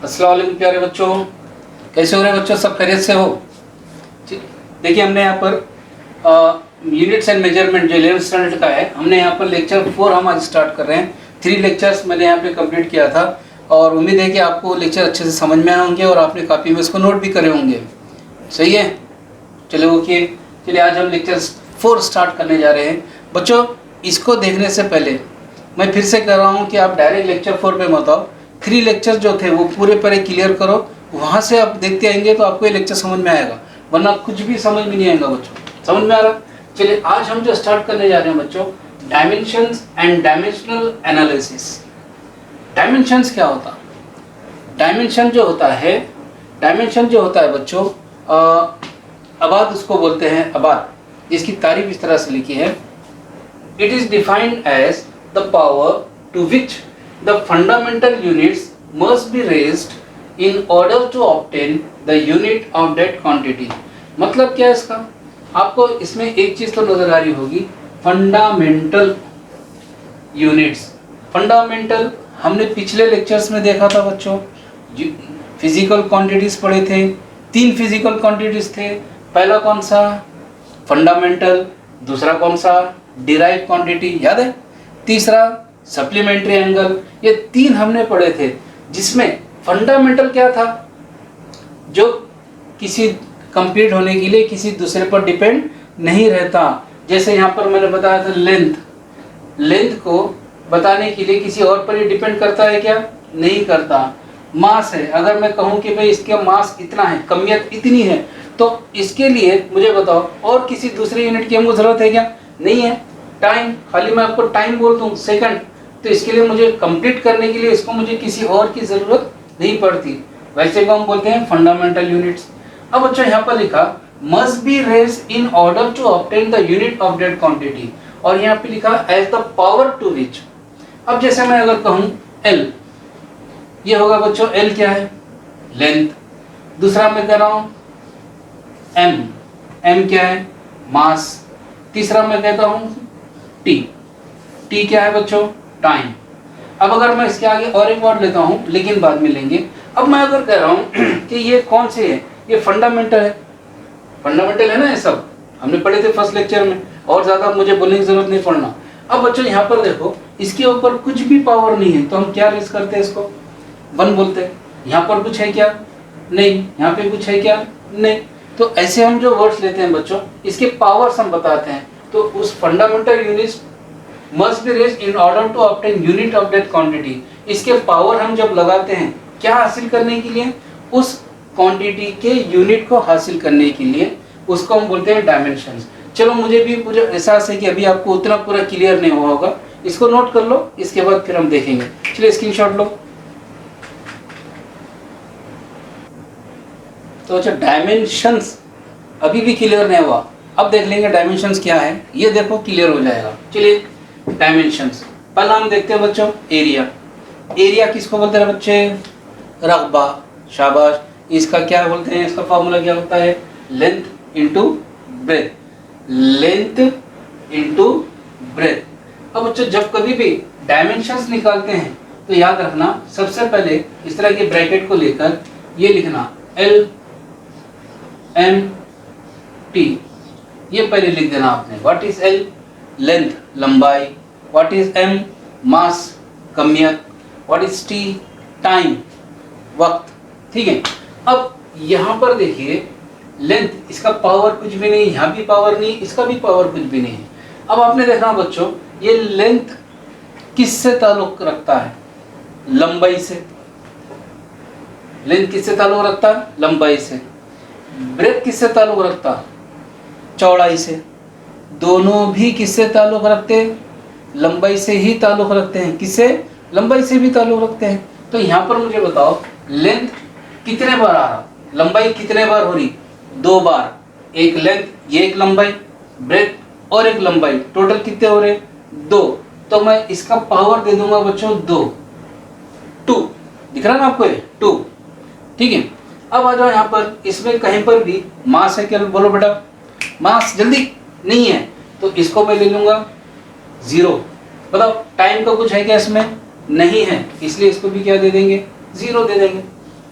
अस्सलाम वालेकुम प्यारे बच्चों, कैसे हो रहे बच्चों? सब खैरियत से हो? देखिए हमने यहाँ पर यूनिट्स एंड मेजरमेंट जो 11th स्टैंडर्ड का है, हमने यहाँ पर लेक्चर 4 हम आज स्टार्ट कर रहे हैं। 3 लेक्चर्स मैंने यहाँ पे कंप्लीट किया था और उम्मीद है कि आपको लेक्चर अच्छे से समझ में आए होंगे और आपने कॉपी में इसको नोट भी करे होंगे। सही है? चलिए ओके, चलिए आज हम लेक्चर 4 स्टार्ट करने जा रहे हैं। बच्चों इसको देखने से पहले मैं फिर से कह रहा हूँ कि आप डायरेक्ट लेक्चर 4 पे मत आओ। 3 लेक्चर जो थे वो पूरे क्लियर करो, वहाँ से आप देखते आएंगे तो आपको ये लेक्चर समझ में आएगा, वरना कुछ भी समझ में नहीं आएगा बच्चों। समझ में आ रहा? चलिए आज हम जो स्टार्ट करने जा रहे हैं बच्चों, dimensions and dimensional analysis. Dimensions क्या होता? डायमेंशन जो होता है बच्चों, आबाद उसको बोलते हैं, आबाद, जिसकी तारीफ इस तरह से लिखी है, it is defined as the power to which the fundamental units must be raised in order to obtain the unit of that quantity। मतलब क्या है इसका? आपको इसमें एक चीज तो नजर आ रही होगी, फंडामेंटल यूनिट्स। फंडामेंटल हमने पिछले लेक्चर्स में देखा था बच्चों, फिजिकल क्वांटिटीज पढ़े थे। 3 फिजिकल क्वांटिटीज थे। पहला कौन सा? फंडामेंटल। दूसरा कौन सा? डिराइव क्वांटिटी, याद है? तीसरा सप्लीमेंट्री एंगल। ये 3 हमने पढ़े थे, जिसमें फंडामेंटल क्या था? जो किसी कंप्लीट होने के लिए किसी दूसरे पर डिपेंड नहीं रहता। जैसे यहाँ पर मैंने बताया था लेंथ को बताने के लिए किसी और पर ही डिपेंड करता है क्या? नहीं करता। मास है, अगर मैं कहूँ कि भाई इसका मास इतना है, कमियत इतनी है, तो इसके लिए मुझे बताओ और किसी दूसरे यूनिट की हमको जरूरत है क्या? नहीं है। टाइम, खाली मैं आपको टाइम बोल दूँ, सेकंड, तो इसके लिए मुझे कंप्लीट करने के लिए इसको मुझे किसी और की जरूरत नहीं पड़ती। वैसे को हम बोलते हैं फंडामेंटल यूनिट्स। अब अच्छा यहाँ पर लिखा must be raised in order to obtain the unit of that quantity, और यहाँ पे लिखा as the power to which. अब जैसे मैं अगर कहूँ L, ये होगा बच्चों L क्या है? लेंथ। दूसरा मैं कह रहा हूँ M क्या है? मास। तीसरा मैं कहता हूँ T क्या है बच्चों? टाइम। अब अगर मैं इसके आगे और एक वर्ड लेता हूँ, लेकिन बाद में लेंगे। अब मैं अगर कह रहा हूँ कि ये कौन से है? ये फंडामेंटल है। फंडामेंटल है ना, ये सब हमने पढ़े थे फर्स्ट लेक्चर में, और ज्यादा मुझे बोलने की जरूरत नहीं पड़ना। अब बच्चों यहाँ पर देखो, इसके ऊपर कुछ भी पावर नहीं है, तो हम क्या रेज करते हैं? इसको 1 बोलते हैं। यहाँ पर कुछ है क्या? नहीं। यहाँ पे कुछ है क्या? नहीं। तो ऐसे हम जो वर्ड्स लेते हैं बच्चों, इसके पावर्स हम बताते हैं। तो उस fundamental units must be raised in order to obtain unit of that quantity, इसके पावर हम जब लगाते हैं क्या हासिल करने के लिए? उस क्वांटिटी के यूनिट को हासिल करने के लिए, उसको हम बोलते हैं डायमेंशंस। चलो मुझे भी पूरा एहसास है कि अभी आपको उतना पूरा क्लियर नहीं हुआ होगा, इसको नोट कर लो, इसके बाद फिर हम देखेंगे। चलिए स्क्रीनशॉट लो। तो अच्छा, डायमेंशंस अभी भी क्लियर नहीं हुआ, अब देख लेंगे डायमेंशंस क्या है, ये देखो क्लियर हो जाएगा। चलिए डायमेंशंस, पहला हम देखते हैं बच्चों एरिया। एरिया किसको बोलते हैं बच्चे? रकबा, शाबाश। इसका क्या बोलते हैं? इसका फॉर्मूला क्या होता है? Length into breadth. Length into breadth. अब बच्चों जब कभी भी डायमेंशंस निकालते हैं तो याद रखना, सबसे पहले इस तरह के ब्रैकेट को लेकर ये लिखना L M T, ये पहले लिख देना आपने। What is L? लेंथ, लंबाई। What is M? मास, कमियत। What is T? टाइम, वक्त। ठीक है। अब यहाँ पर देखिए लेंथ, इसका पावर कुछ भी नहीं, यहाँ भी पावर नहीं, इसका भी पावर कुछ भी नहीं है। अब आपने देखना बच्चों, ये लेंथ किससे ताल्लुक रखता है? लंबाई से। लेंथ किससे ताल्लुक रखता है? लंबाई से। ब्रेथ किससे ताल्लुक रखता है? चौड़ाई से। दोनों भी किससे ताल्लुक रखते हैं? लंबाई से ही ताल्लुक रखते हैं। किससे? लंबाई से भी ताल्लुक रखते हैं। तो यहाँ पर मुझे बताओ लेंथ कितने बार आ रहा, लंबाई कितने बार हो रही? 2 बार। एक लेंथ, ये एक लंबाई, ब्रेथ और एक लंबाई, टोटल कितने हो रहे? 2। तो मैं इसका पावर दे दूंगा बच्चों 2 दिख रहा है ना आपको? ये 2। ठीक है। अब आ जाओ यहाँ पर, इसमें कहीं पर भी मास है क्या? बोलो बेटा। मास जल्दी नहीं है, तो इसको मैं ले लूंगा 0। बताओ टाइम का कुछ है क्या इसमें? नहीं है, इसलिए इसको भी क्या दे देंगे? 0 दे देंगे।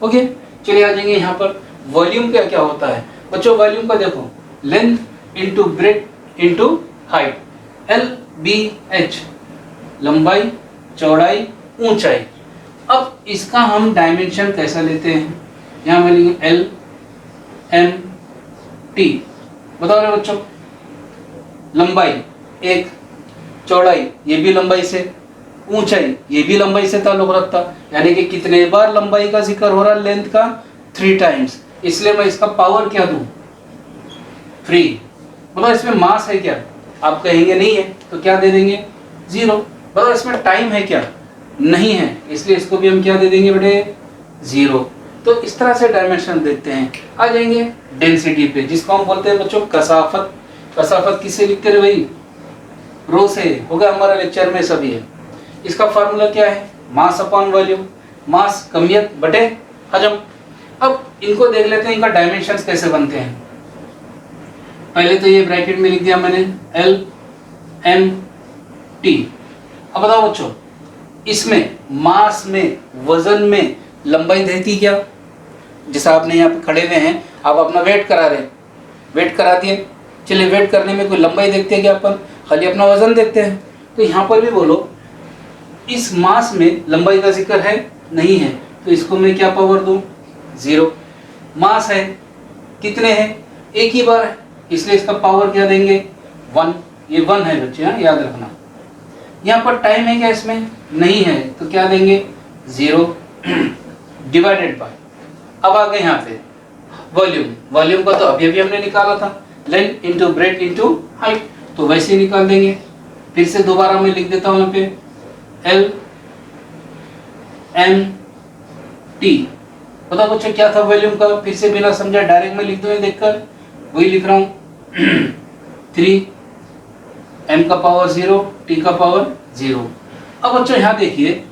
ओके, चलिए आ जाएंगे यहाँ पर वॉल्यूम क्या क्या होता है बच्चों। वॉल्यूम का देखो, length into breadth into height, LBH, लंबाई, चौड़ाई, ऊंचाई। अब इसका हम डायमेंशन कैसा लेते हैं, यहाँ मैं लिखेंगे LMT। बताओ ना बच्चों, लंबाई 1, चौड़ाई ये भी लंबाई से, ऊंचाई ये भी लंबाई से ताल्लुक रखता, यानी कि कितने बार लंबाई का जिक्र हो रहा है, लेंथ का 3 टाइम्स, इसलिए मैं इसका पावर क्या दूं, 3। बताओ इसमें मास है क्या, आप कहेंगे नहीं है, तो क्या दे देंगे, 0। बताओ इसमें टाइम है क्या, नहीं है, इसलिए इसको भी हम क्या दे देंगे बेटे, 0। तो इस तरह से डायमेंशन देखते हैं। आ जाएंगे डेंसिटी पे, जिसको हम बोलते हैं बच्चों कसाफत। कसाफत किससे लिखते रहे भाई, रो से, होगा हमारा लेक्चर में सभी है। इसका फार्मूला क्या है, मास अपॉन वॉल्यूम, मास कमियत बटे हजम। अब इनको देख लेते हैं, इनका डायमेंशंस कैसे बनते हैं। पहले तो ये ब्रैकेट में लिख दिया मैंने LMT। अब बताओ बच्चों, इसमें मास में, वजन में लंबाई देती क्या, जैसा आपने यहाँ पे खड़े हुए हैं, आप अपना वेट करा रहे, वेट करा दिए, चलिए वेट करने में कोई लंबाई देखते हैं क्या अपन, खाली अपना वजन देखते हैं। तो यहाँ पर भी बोलो, इस मास में लंबाई का जिक्र है, नहीं है, तो इसको मैं क्या पावर दूं, 0। मास है, कितने हैं, एक ही बार है, इसलिए इसका पावर क्या देंगे, 1। ये 1 है बच्चे, हाँ याद रखना। यहाँ पर टाइम है क्या, इसमें नहीं है, तो क्या देंगे, 0 डिवाइडेड बाय। अब आ गए यहाँ पे वॉल्यूम। वॉल्यूम का तो अभी अभी हमने निकाला था, length into breadth into height, तो वैसे ही निकाल देंगे। फिर से दोबारा मैं लिख देता हूँ यहाँ पे LMT। पता बच्चों क्या था वॉल्यूम का, फिर से बिना समझा डायरेक्ट में लिख दूँ, देखकर वही लिख रहा हूँ 3, M का पावर 0, T का पावर 0। अब बच्चों यहाँ देखिए,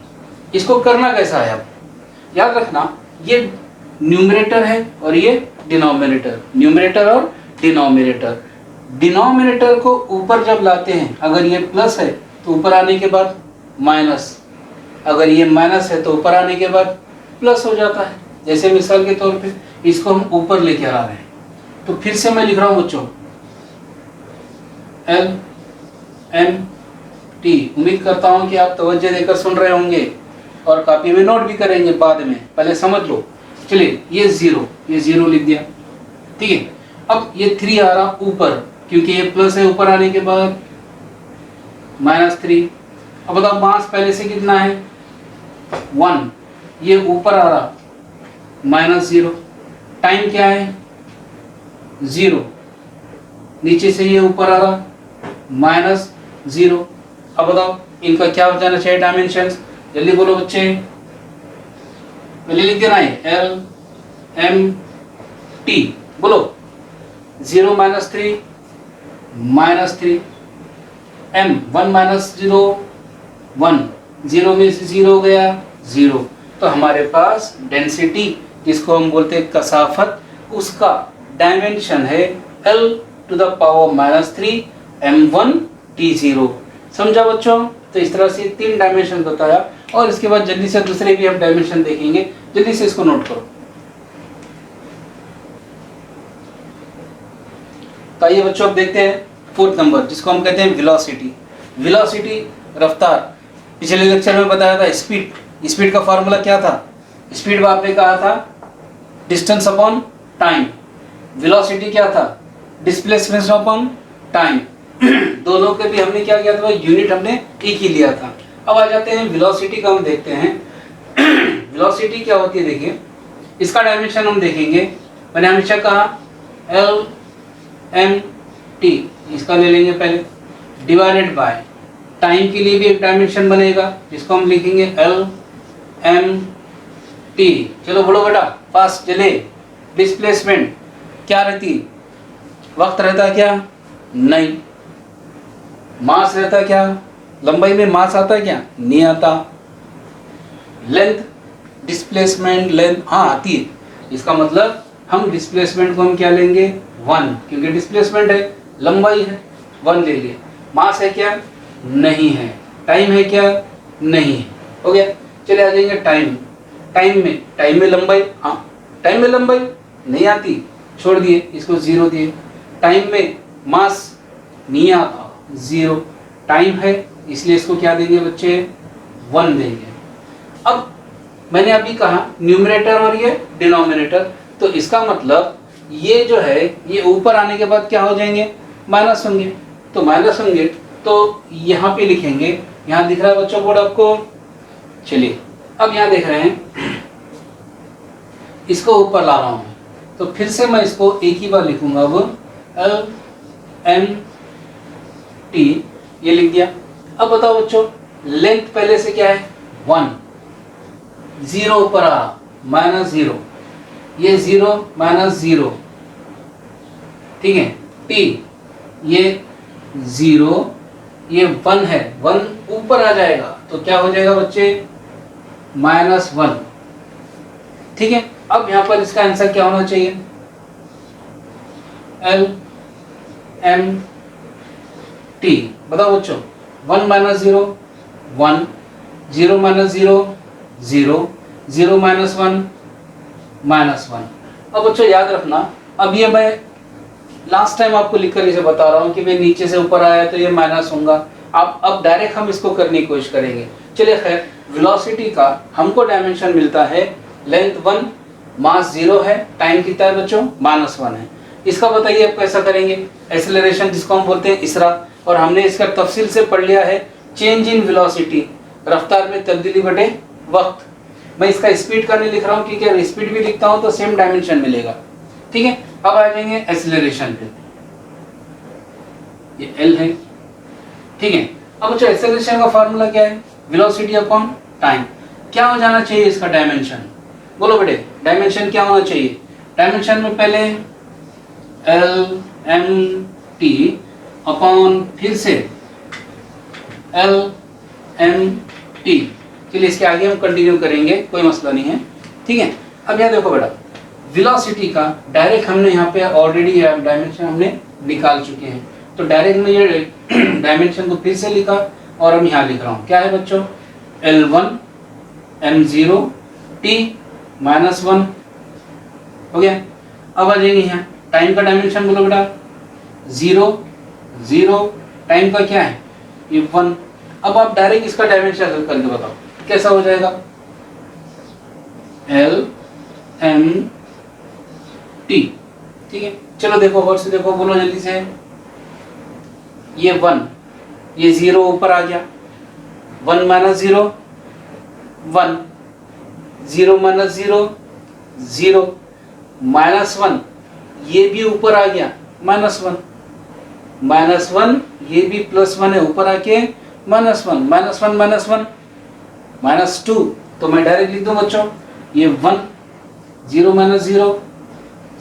इसको करना कैसा है, अब याद रखना, ये न्यूमरेटर है और ये डिनोमिनेटर, न्यूमरेटर और डिनोमिनेटर। डिनोमिनेटर को ऊपर जब लाते हैं, अगर ये प्लस है तो ऊपर आने के बाद माइनस, अगर ये माइनस है तो ऊपर आने के बाद प्लस हो जाता है। जैसे मिसाल के तौर पे इसको हम ऊपर लेके आ रहे हैं, तो फिर से मैं लिख रहा हूँ बच्चों LMT। उम्मीद करता हूँ कि आप तवज्जो देकर सुन रहे होंगे और कॉपी में नोट भी करेंगे बाद में, पहले समझ लो। चलिए ये 0, ये 0 लिख दिया, ठीक है। अब ये 3 आ रहा ऊपर, क्योंकि ये प्लस है, ऊपर आने के बाद -3। अब बताओ मास पहले से कितना है, 1, ये ऊपर आ रहा -0, टाइम क्या है 0, नीचे से ये ऊपर आ रहा -0। अब बताओ इनका क्या हो जाना चाहिए डायमेंशंस, जल्दी बोलो बच्चे, पहले लिख देना है LMT, बोलो 0 -3 -3, M 1 -0 1, 0 में से 0 हो गया 0। तो हमारे पास डेंसिटी, जिसको हम बोलते हैं कसाफत, उसका डायमेंशन है L⁻³ M1T0। समझा बच्चों। तो इस तरह से 3 डायमेंशन बताया, और इसके बाद जल्दी से दूसरे भी हम डायमेंशन देखेंगे, जल्दी से इसको नोट करो। तो आइए बच्चों अब देखते हैं 4th नंबर, जिसको हम कहते हैं वेलोसिटी। वेलोसिटी रफ्तार, पिछले लेक्चर में बताया था स्पीड। स्पीड का फार्मूला क्या था, स्पीड आपने कहा था डिस्टेंस अपॉन टाइम, वेलोसिटी क्या था, डिस्प्लेसमेंट अपॉन टाइम। दोनों के भी हमने क्या किया था, यूनिट हमने एक ही लिया था। अब आ जाते हैं वेलोसिटी का, हम देखते हैं वेलोसिटी क्या होती है। देखिए इसका डायमेंशन हम देखेंगे, मैंने हमेशा कहा LMT, इसका ले लेंगे पहले, डिवाइडेड बाय टाइम के लिए भी एक डायमेंशन बनेगा, जिसको हम लिखेंगे LMT। चलो बोलो बेटा फास्ट चले। डिस्प्लेसमेंट क्या रहती, वक्त रहता क्या, नहीं। मास रहता क्या, लंबाई में मास आता है क्या, नहीं आता। लेंथ, डिस्प्लेसमेंट लेंथ हाँ आती है, इसका मतलब हम डिस्प्लेसमेंट को हम क्या लेंगे 1, क्योंकि डिस्प्लेसमेंट है, लंबाई है, 1 ले लिए। मास है क्या, नहीं है। टाइम है क्या, नहीं है। हो गया। चले आ जाएंगे टाइम। टाइम में लंबाई, हाँ टाइम में लंबाई नहीं आती, छोड़ दिए, इसको 0 दिए। टाइम में मास नहीं आता, 0। टाइम है इसलिए इसको क्या देंगे बच्चे, 1 देंगे। अब मैंने अभी कहा न्यूमरेटर और ये डिनोमिनेटर, तो इसका मतलब ये जो है ये ऊपर आने के बाद क्या हो जाएंगे, माइनस होंगे। तो माइनस होंगे तो यहाँ पे लिखेंगे, यहाँ दिख रहा है बच्चों बोर्ड आपको। चलिए अब यहाँ देख रहे हैं, इसको ऊपर ला रहा हूँ, तो फिर से मैं इसको एक ही बार लिखूंगा। अब LMT ये लिख दिया। अब बताओ बच्चों, लेंथ पहले से क्या है, 1, 0 ऊपर आ रहा, -0, ये 0 -0, ठीक है। T ये 0, ये 1 है, 1 ऊपर आ जाएगा तो क्या हो जाएगा बच्चे, -1, ठीक है। अब यहाँ पर इसका आंसर क्या होना चाहिए, LMT। बताओ बच्चों, 1 - 0 1, 0 - 0 0, 0 - 1 -1। अब बच्चों याद रखना, अब ये मैं लास्ट टाइम आपको लिखकर इसे बता रहा हूँ कि मैं नीचे से ऊपर आया तो ये माइनस होगा। आप अब डायरेक्ट हम इसको करने की कोशिश करेंगे। चलिए खैर, वेलोसिटी का हमको डायमेंशन मिलता है, लेंथ 1, मास 0 है, टाइम कितना है बच्चों, -1 है। इसका बताइए आप कैसा करेंगे, एक्सेलरेशन जिसको हम बोलते हैं इसरा, और हमने इसका तफसील से पढ़ लिया है, चेंज इन वेलोसिटी, रफ्तार में तब्दीली बटे वक्त। मैं इसका स्पीड का नहीं लिख रहा हूँ क्योंकि स्पीड भी लिखता हूँ तो सेम डायमेंशन मिलेगा, ठीक है। अब आ जाएंगे एक्सेलरेशन पे, ये L है, ठीक है। अब बच्चों एक्सेलरेशन का फार्मूला क्या है, वेलोसिटी अपॉन टाइम। क्या हो जाना चाहिए इसका डायमेंशन, बोलो बेटे, डायमेंशन क्या होना चाहिए। डायमेंशन में पहले LMT अपॉन फिर से LMT। चलिए इसके आगे हम कंटिन्यू करेंगे, कोई मसला नहीं है, ठीक है। अब यहाँ देखो बेटा, वेलोसिटी का डायरेक्ट हमने यहाँ पे ऑलरेडी डायमेंशन हमने निकाल चुके हैं, तो डायरेक्ट में ये डायमेंशन को फिर से लिखा और हम यहाँ लिख रहा हूँ, क्या है बच्चों, L1 M0 T -1 हो गया। अब आ जाएंगे यहाँ टाइम का डायमेंशन, बोलो बेटा, 0 0, टाइम का क्या है, ये 1। अब आप डायरेक्ट इसका डायमेंशन करके बताओ कैसा हो जाएगा, LMT, ठीक है। चलो देखो गौर से देखो, बोलो जल्दी से, ये 1, ये 0 ऊपर आ गया, 1 - 0 1, 0 - 0 0, -1 ये भी ऊपर आ गया, -1 -1 ये भी +1 है, ऊपर आके -1 -1 -2, तो मैं डायरेक्ट लिख दूं बच्चों, ये 1, 0 - 0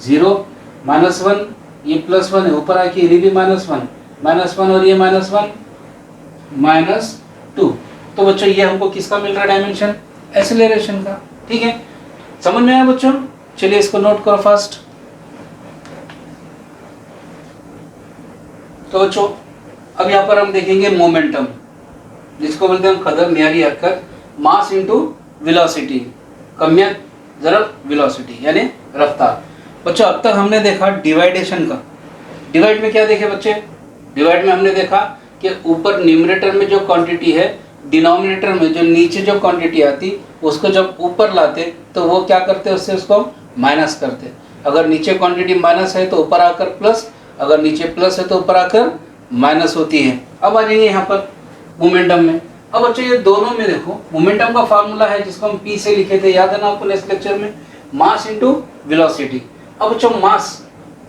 0, -1 ये +1 है, ऊपर आके ये भी -1 और ये -1 -2। तो बच्चों ये हमको किसका मिल रहा है डायमेंशन, एक्सेलरेशन का, ठीक है। समझ में आया बच्चों, चलिए इसको नोट करो फास्ट। तो बच्चों अब यहाँ पर हम देखेंगे मोमेंटम, जिसको बोलते हैं कदर न्यारी हरकत, मास इनटू वेलोसिटी, कमियत ज़रब वेलोसिटी यानी रफ्तार। बच्चों अब तक हमने देखा डिवाइडेशन का, डिवाइड में क्या देखे बच्चे, डिवाइड में हमने देखा कि ऊपर न्यूमरेटर में जो क्वांटिटी है, डिनोमिनेटर में जो नीचे जो क्वांटिटी आती, उसको जब ऊपर लाते तो वो क्या करते, उससे उसको माइनस करते। अगर नीचे क्वांटिटी माइनस है तो ऊपर आकर प्लस, अगर नीचे प्लस है तो ऊपर आकर माइनस होती है। अब आ जाइए यहाँ पर मोमेंटम में। अब बच्चों ये दोनों में देखो, मोमेंटम का फार्मूला है जिसको हम P से लिखे थे, याद है ना आपको नेक्स्ट लेक्चर में, मास इनटू वेलोसिटी। अब बच्चों मास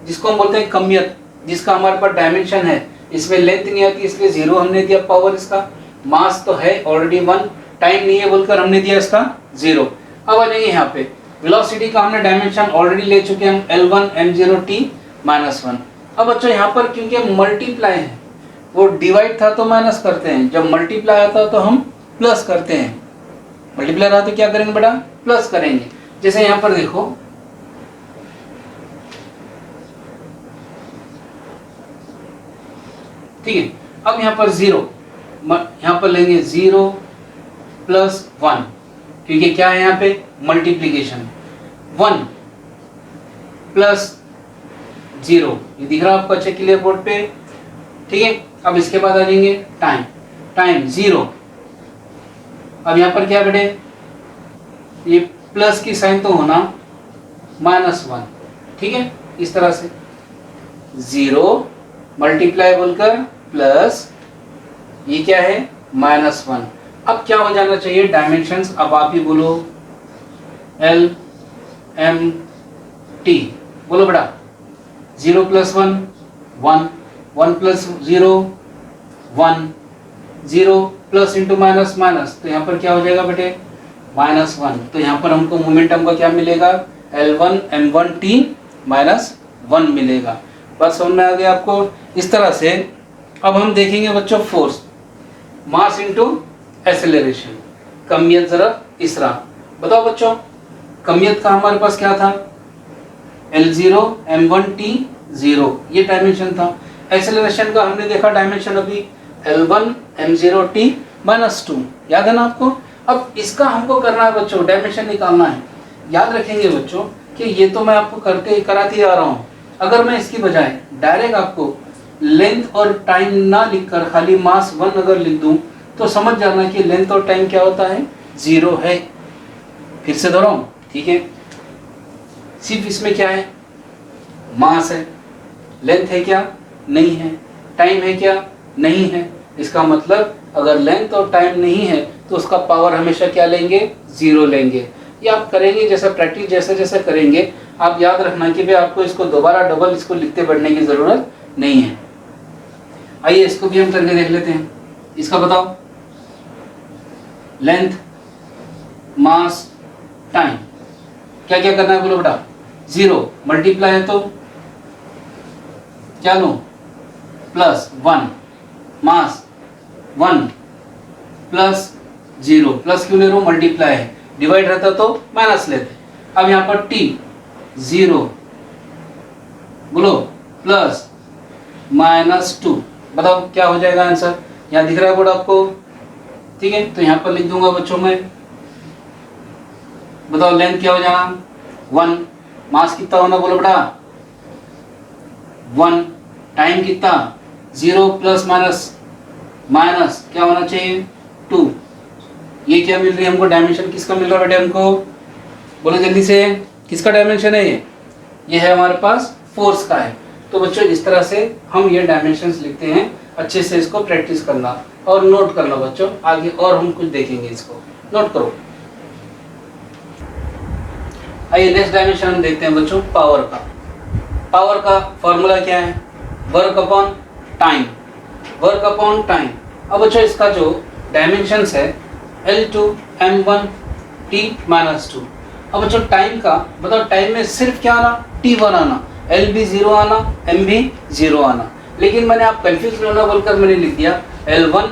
जिसको हम बोलते हैं कमियत, जिसका हमारे पास डायमेंशन है, इसमें लेंथ नहीं आती इसलिए 0 हमने दिया, पावर इसका, मास तो है ऑलरेडी 1, टाइम नहीं है बोलकर हमने दिया इसका 0। अब आ जाइए यहाँ पे, वेलोसिटी का हमने डायमेंशन ऑलरेडी ले चुके हैं हम, L1 M0 T -1। अब बच्चों यहाँ पर क्योंकि मल्टीप्लाई है, वो डिवाइड था तो माइनस करते हैं, जब मल्टीप्लाई आता तो हम प्लस करते हैं, मल्टीप्लाई रहा तो क्या करेंगे बेटा, प्लस करेंगे। जैसे यहाँ पर देखो, ठीक है। अब यहाँ पर 0, यहाँ पर लेंगे 0 + 1, क्योंकि क्या है यहाँ पे मल्टीप्लीकेशन, 1 प्लस 0, ये दिख रहा है आपको अच्छे क्लियर बोर्ड पे, ठीक है। अब इसके बाद आ जाएंगे टाइम 0। अब यहाँ पर क्या बेटे, ये प्लस की साइन तो होना -1, ठीक है। इस तरह से 0 मल्टीप्लाई बोलकर प्लस ये क्या है -1। अब क्या हो जाना चाहिए डायमेंशंस, अब आप ही बोलो L M T, बोलो बेटा। 0 + 1 1, 1 + 0 1, 0 प्लस इंटू माइनस माइनस, तो यहाँ पर क्या हो जाएगा बेटे -1। तो यहाँ पर हमको मोमेंटम का क्या मिलेगा, L1 M1T -1 मिलेगा। बात समझ में आ गया आपको। इस तरह से अब हम देखेंगे बच्चों फोर्स, मास इंटू एक्सेलरेशन, कमियत ज़रब इसरा। बताओ बच्चों, कमियत का हमारे पास क्या था, L0 M1T 0, ये डायमेंशन था। एक्सेलरेशन का हमने देखा डायमेंशन अभी L1 M0T -2, याद है ना आपको। अब इसका हमको करना है बच्चों, डायमेंशन निकालना है। याद रखेंगे बच्चों कि ये तो मैं आपको कराते आ रहा हूँ। अगर मैं इसकी बजाय डायरेक्ट आपको लेंथ और टाइम ना लिखकर खाली मास 1 अगर लिख दूं, तो समझ जाना कि लेंथ और टाइम क्या होता है, 0 है। फिर से दोहराऊं, ठीक है। सिर्फ इसमें क्या है, मास है, लेंथ है क्या, नहीं है, टाइम है क्या, नहीं है। इसका मतलब अगर लेंथ और टाइम नहीं है तो उसका पावर हमेशा क्या लेंगे, 0 लेंगे। ये आप करेंगे, जैसा प्रैक्टिस जैसे जैसे करेंगे आप याद रखना कि भाई आपको इसको दोबारा डबल इसको लिखते बढ़ने की जरूरत नहीं है। आइए इसको भी हम करके देख लेते हैं। इसका बताओ, लेंथ मास टाइम, क्या क्या करना है बोलो बेटा। 0 मल्टीप्लाई है तो क्या लूं, +1, मास 1 प्लस 0, प्लस क्यों ले रहा हूं, मल्टीप्लाई है, डिवाइड रहता तो माइनस लेते। अब यहाँ पर T 0 बोलो प्लस -2, बताओ क्या हो जाएगा आंसर, यहाँ दिख रहा है बोर्ड आपको, ठीक है। तो यहाँ पर लिख दूंगा बच्चों में, बताओ लेंथ क्या हो जाना 1, मास कितना होना बोलो बेटा 1, टाइम कितना 0 प्लस माइनस क्या होना चाहिए 2। ये क्या मिल रही है हमको, डायमेंशन किसका मिल रहा है बेटे हमको, बोलो जल्दी से, किसका डायमेंशन है ये है हमारे पास फोर्स का है। तो बच्चों इस तरह से हम ये डायमेंशंस लिखते हैं, अच्छे से इसको प्रैक्टिस करना और नोट करना बच्चों। आगे और हम कुछ देखेंगे, इसको नोट करो। आइए नेक्स्ट डायमेंशन हम देखते हैं बच्चों, पावर का। पावर का फॉर्मूला क्या है, work upon time, work upon time. अब बच्चों इसका जो डायमेंशंस है L2 M1T -2। अब बच्चों टाइम का बताओ, टाइम में सिर्फ क्या आना, T1 आना, L भी 0 आना, M भी 0 आना। लेकिन मैंने आप कंफ्यूज होना बोलकर मैंने लिख दिया L1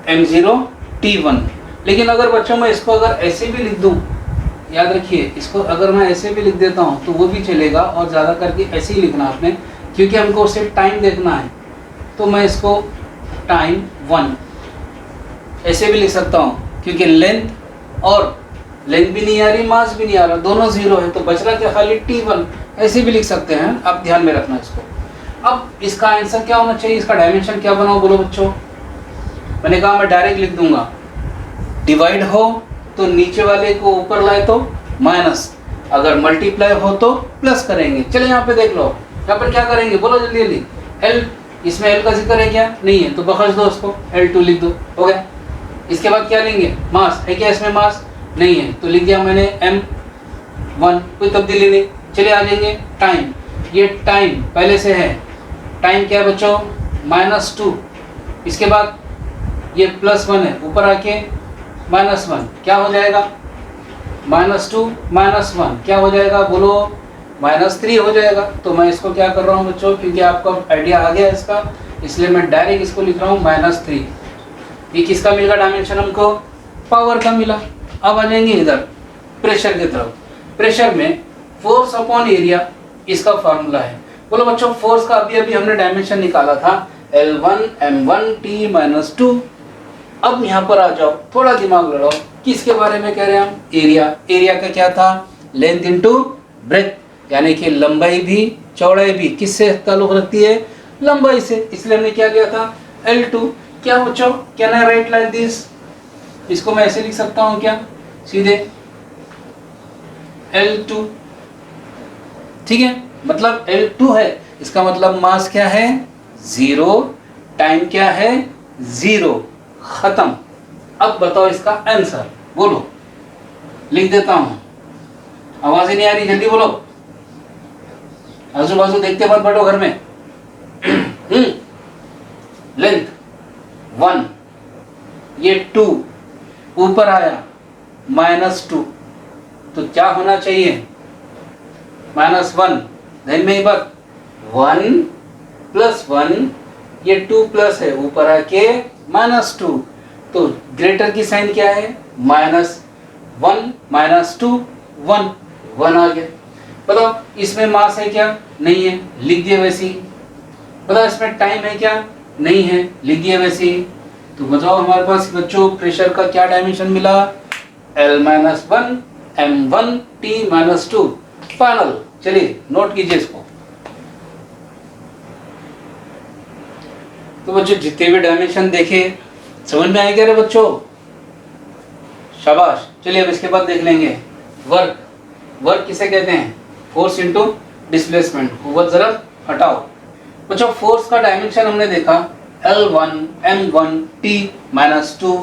M0 T1। लेकिन अगर बच्चों मैं इसको अगर ऐसे भी लिख दूं, याद रखिए इसको अगर मैं ऐसे भी लिख देता हूं तो वो भी चलेगा, और ज़्यादा करके ऐसे ही लिखना आपने, क्योंकि हमको सिर्फ टाइम देखना है। तो मैं इसको टाइम 1 ऐसे भी लिख सकता हूँ, क्योंकि लेंथ और लेंथ भी नहीं आ रही, मास भी नहीं आ रहा, दोनों 0 है, तो बच रहा क्या खाली T1, ऐसे भी लिख सकते हैं, आप ध्यान में रखना इसको। अब इसका आंसर क्या होना चाहिए, इसका डायमेंशन क्या बनाओ बोलो बच्चों। मैंने कहा मैं डायरेक्ट लिख दूंगा, डिवाइड हो तो नीचे वाले को ऊपर लाए तो माइनस, अगर मल्टीप्लाई हो तो प्लस करेंगे। चले यहाँ पे देख लो, यहाँ पर क्या करेंगे बोलो जल्दी जल्दी। L, इसमें L का जिक्र है क्या, नहीं है, तो बखश दो उसको, L2 लिख दो, हो गया। इसके बाद क्या लेंगे, मास है क्या इसमें, मास नहीं है, तो लिख दिया मैंने M1, कोई तब्दीली नहीं। चले आ जाएंगे टाइम, ये टाइम पहले से है, टाइम क्या है बच्चों -2। इसके बाद ये +1 है, ऊपर आके -1 क्या हो जाएगा, -2 -1 क्या हो जाएगा बोलो, -3 हो जाएगा। तो मैं इसको क्या कर रहा हूँ बच्चों, क्योंकि आपको आइडिया आ गया इसका, इसलिए मैं डायरेक्ट इसको लिख रहा हूँ -3। ये किसका मिलेगा डायमेंशन हमको, पावर का मिला। अब आ जाएंगे इधर प्रेशर की तरफ। प्रेशर में फोर्स अपॉन एरिया इसका फॉर्मूला है। बोलो बच्चों फोर्स का अभी अभी हमने डायमेंशन निकाला था L1 M1T -2। अब यहाँ पर आ जाओ, थोड़ा दिमाग लड़ाओ, किसके बारे में कह रहे हैं हम? एरिया। एरिया का क्या था? लेंथ इनटू ब्रेथ, यानी कि लंबाई भी चौड़ाई भी किससे ताल्लुक रखती है? लंबाई से। इसलिए हमने क्या लिया था? L2। क्या बच्चों, can I right like this? इसको मैं ऐसे लिख सकता हूं क्या? सीधे L2, ठीक है, मतलब L2 है, इसका मतलब मास क्या है? 0, टाइम क्या है? 0, खत्म। अब बताओ इसका आंसर, बोलो। लिख देता हूं, आवाज ही नहीं आ रही, जल्दी बोलो। आजू बाजू देखते मत बैठो घर में। लेंथ 1, ये 2 ऊपर आया -2, तो क्या होना चाहिए? -1। ध्यान में ही बात, 1 + 1, ये 2 प्लस है, ऊपर आके -2, तो ग्रेटर की साइन क्या है? -1 -2 1, 1 आ गया। बताओ इसमें मास है क्या? नहीं है, लिख दिए वैसे ही। बताओ इसमें टाइम है क्या? नहीं है, लिख दिए वैसे ही। तो बताओ हमारे पास बच्चों प्रेशर का क्या डायमेंशन मिला? L-1 m1 T-2 final. चलिए नोट कीजिए इसको। तो बच्चों जितने भी डायमेंशन देखे समझ में आए क्या रे बच्चों? शाबाश। चलिए अब इसके बाद देख लेंगे वर्क। वर्क किसे कहते हैं? Force into displacement. कुव्वत जरा हटाओ। बच्चों फोर्स का डायमेंशन हमने देखा L1 m1 T-2,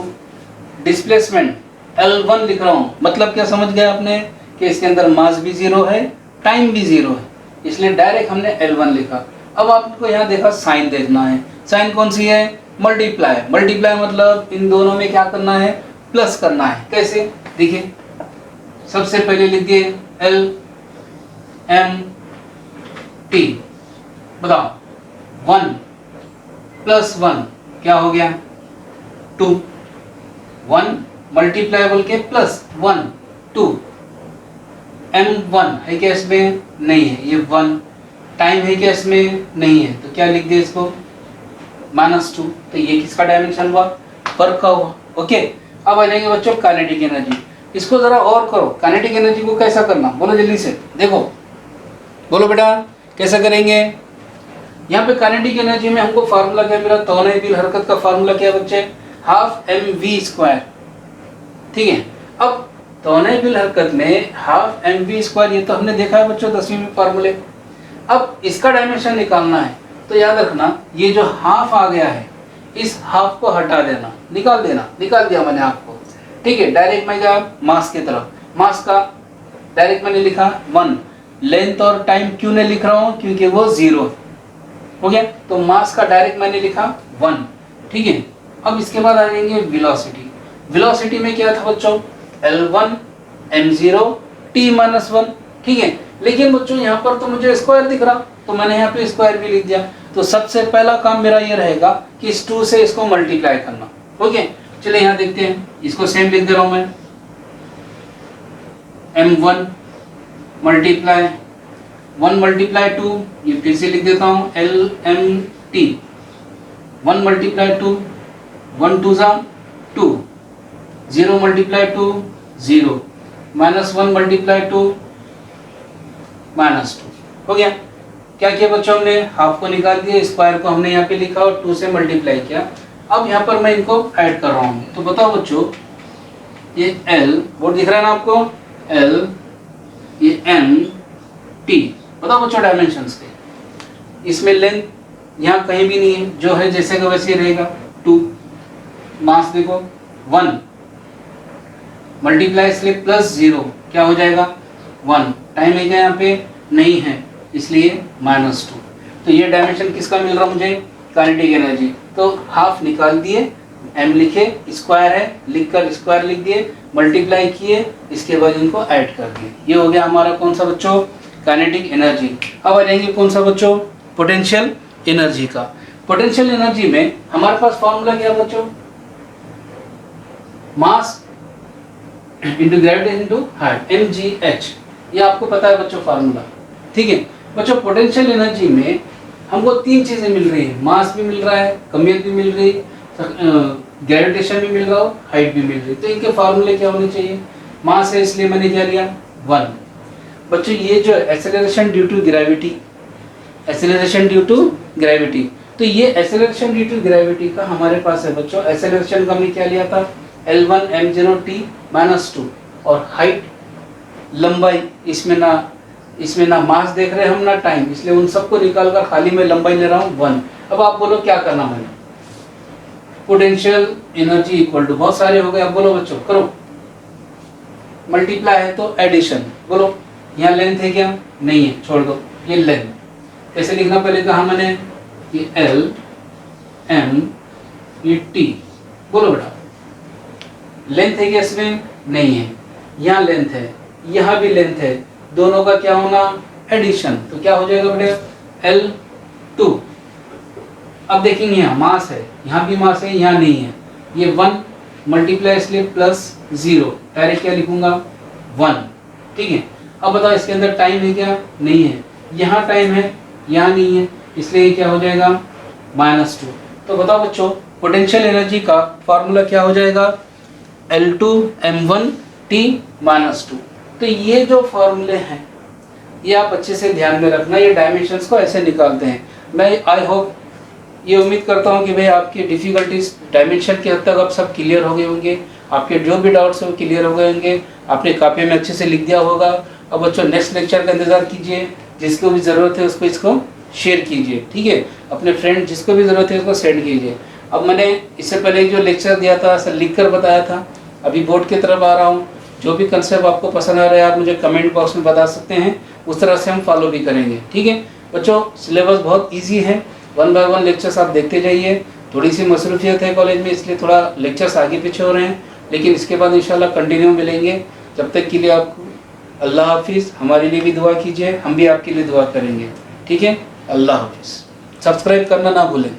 displacement L1 लिख रहा हूं, मतलब क्या समझ गए आपने कि इसके अंदर मास भी 0 है, टाइम भी 0 है, इसलिए डायरेक्ट हमने L1 लिखा। अब आपको यहाँ देखा साइन देखना है। साइन कौन सी है? मल्टीप्लाई। मल्टीप्लाई मतलब इन दोनों में क्या करना है? प्लस करना है। कैसे? देखिए, सबसे पहले लिख दिए L M T। बताओ 1 + 1 क्या हो गया? 2। 1 मल्टीप्लाई बोल के +1 2। M1 है क्या इसमें? नहीं है, ये 1। टाइम है क्या इसमें? नहीं है, तो क्या लिख दिया इसको? -2। तो ये किसका डायमेंशन हुआ? वर्क का हुआ। ओके, अब आ जाएंगे बच्चों काइनेटिक एनर्जी। इसको जरा और करो। काइनेटिक एनर्जी को कैसा करना, बोलो जल्दी से। देखो, बोलो बेटा कैसा करेंगे? यहाँ पे काइनेटिक एनर्जी में हमको फार्मूला क्या मिला? तौनाई हरकत का फार्मूला क्या बच्चे? 12mv²। ठीक है, अब तौनाई हरकत में 12mv², ये तो हमने देखा है बच्चों 10वीं में फार्मूले। अब इसका डायमेंशन निकालना है, तो याद रखना ये जो हाफ आ गया है, इस हाफ को हटा देना, निकाल देना। निकाल दिया मैंने आपको, ठीक है। डायरेक्ट मैं गया मास की तरफ। मास का डायरेक्ट मैंने लिखा 1। लेंथ और टाइम क्यों नहीं लिख रहा हूँ? क्योंकि वो 0 हो गया। तो मास का डायरेक्ट मैंने लिखा 1, ठीक है। अब इसके बाद आ जाएंगे वेलोसिटी। वेलोसिटी में क्या था बच्चों? L1 m0 T-1, ठीक है। लेकिन बच्चों यहाँ पर तो मुझे स्क्वायर दिख रहा, तो मैंने यहाँ पे स्क्वायर भी लिख दिया। तो सबसे पहला काम मेरा ये रहेगा कि इस 2 से इसको मल्टीप्लाई करना। ओके, चलिए यहाँ देखते हैं। इसको सेम लिख दे रहा हूँ मैं, m1 मल्टीप्लाई 1 मल्टीप्लाई 2, ये फिर से लिख देता हूँ LMT। 1 multiply 2, 1 2 2, 0 multiply 2 0, -1 multiply 2 -2। हो गया। क्या किया बच्चों? हमने हाफ को निकाल दिया, स्क्वायर को हमने यहाँ पे लिखा और 2 से मल्टीप्लाई किया। अब यहाँ पर मैं इनको ऐड कर रहा हूँ। तो बताओ बच्चों, ये L बोर्ड दिख रहा है ना आपको? L, ये M T। बताओ बच्चों डायमेंशंस के। इसमें लेंथ यहाँ कहीं भी नहीं है, जो है जैसे का वैसे रहेगा 2। मास देखो 1 मल्टीप्लाई इसलिए +0 क्या हो जाएगा? 1। टाइम है क्या यहाँ पे? नहीं है, इसलिए -2। तो ये डायमेंशन किसका मिल रहा मुझे? Kinetic energy. तो हाफ निकाल दिए, m लिखे, स्क्वायर है, लिखकर स्क्वायर लिख दिए, मल्टीप्लाई किए, इसके बाद इनको ऐड कर दिए। ये हो गया हमारा कौन सा बच्चों? Kinetic energy. अब आ जाएंगे कौन सा बच्चों? पोटेंशियल एनर्जी का। पोटेंशियल एनर्जी में हमारे पास फॉर्मूला क्या बच्चों? Mass into gravity into height, mgh। ये आपको पता है बच्चों फार्मूला, ठीक है। बच्चों पोटेंशियल एनर्जी में हमको 3 चीजें मिल रही है। मास भी मिल रहा है, कमियत भी मिल रही है, ग्रेविटेशन भी मिल रहा हो, हाइट भी मिल रही, तो इनके फार्मूले क्या होने चाहिए? मास है इसलिए मैंने क्या लिया 1। बच्चों ये जो acceleration due to gravity, acceleration due to gravity, तो ये एक्सेलरेशन ड्यू टू ग्रेविटी का हमारे पास है बच्चों, एक्सेलरेशन का हमने क्या लिया था L1 m0t -2, और हाइट लंबाई, इसमें ना मास देख रहे हैं हम ना टाइम, इसलिए उन सबको निकाल कर खाली मैं लंबाई ले रहा हूँ 1। अब आप बोलो क्या करना मैंने? पोटेंशियल एनर्जी इक्वल टू, बहुत सारे हो गए, अब बोलो बच्चों करो, मल्टीप्लाई है तो एडिशन, बोलो यहाँ लेंथ है क्या? नहीं है, छोड़ दो, ये लेंथ कैसे लिखना पहले कहा मैंने कि L M E T, बोलो बेटा लेंथ है क्या इसमें? नहीं है, यहाँ लेंथ है, यहाँ भी लेंथ है, दोनों का क्या होना? एडिशन, तो क्या हो जाएगा बेटा L2। अब देखेंगे यहाँ मास है, यहाँ भी मास है, यहाँ नहीं है, ये 1 मल्टीप्लाई इसलिए +0, डायरेक्ट क्या लिखूंगा 1, ठीक है। अब बताओ इसके अंदर टाइम है क्या? नहीं है, यहाँ टाइम है, यहाँ नहीं है, इसलिए क्या हो जाएगा -2। तो बताओ बच्चों पोटेंशियल एनर्जी का फॉर्मूला क्या हो जाएगा? L2 m1t -2। तो ये जो फॉर्मूले हैं ये आप अच्छे से ध्यान में रखना, ये डायमेंशंस को ऐसे निकालते हैं। मैं आई होप, ये उम्मीद करता हूँ कि भाई आपकी डिफिकल्टीज डायमेंशन की हद तक अब सब क्लियर हो गए होंगे, आपके जो भी डाउट्स हैं वो क्लियर हो गए होंगे, आपने कॉपी में अच्छे से लिख दिया होगा। अब बच्चों नेक्स्ट लेक्चर का इंतजार कीजिए, जिसको भी ज़रूरत है उसको इसको शेयर कीजिए, ठीक है, अपने फ्रेंड जिसको भी ज़रूरत है उसको सेंड कीजिए। अब मैंने इससे पहले जो लेक्चर दिया था सर लिख कर बताया था, अभी बोर्ड की तरफ आ रहा हूँ, जो भी कंसेप्ट आपको पसंद आ रहा है आप मुझे कमेंट बॉक्स में बता सकते हैं, उस तरह से हम फॉलो भी करेंगे, ठीक है बच्चों। सिलेबस बहुत ईजी है, 1 बाय 1 लेक्चर्स आप देखते जाइए। थोड़ी सी मसरूफियत है कॉलेज में, इसलिए थोड़ा लेक्चर्स आगे पीछे हो रहे हैं, लेकिन इसके बाद इंशाल्लाह कंटिन्यू मिलेंगे। जब तक के लिए आपको अल्लाह हाफिज़, हमारे लिए भी दुआ कीजिए, हम भी आपके लिए दुआ करेंगे, ठीक है। अल्लाह हाफिज़, सब्सक्राइब करना ना भूलें।